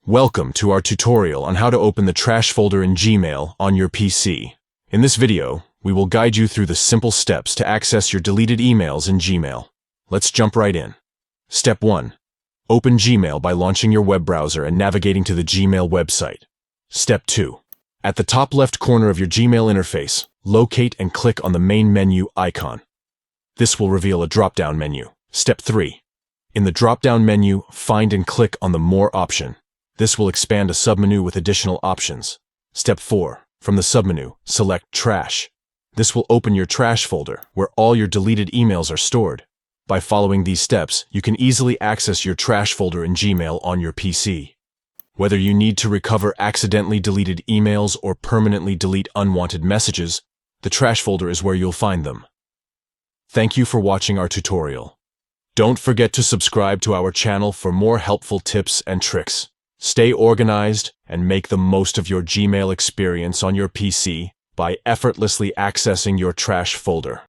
Welcome to our tutorial on how to open the trash folder in Gmail on your PC. In this video, we will guide you through the simple steps to access your deleted emails in Gmail. Let's jump right in. Step 1. Open Gmail by launching your web browser and navigating to the Gmail website. Step 2. At the top left corner of your Gmail interface, locate and click on the main menu icon. This will reveal a drop-down menu. Step 3. In the drop-down menu, find and click on the More option. This will expand a submenu with additional options. Step 4. From the submenu, select Trash. This will open your trash folder, where all your deleted emails are stored. By following these steps, you can easily access your trash folder in Gmail on your PC. Whether you need to recover accidentally deleted emails or permanently delete unwanted messages, the trash folder is where you'll find them. Thank you for watching our tutorial. Don't forget to subscribe to our channel for more helpful tips and tricks. Stay organized and make the most of your Gmail experience on your PC by effortlessly accessing your trash folder.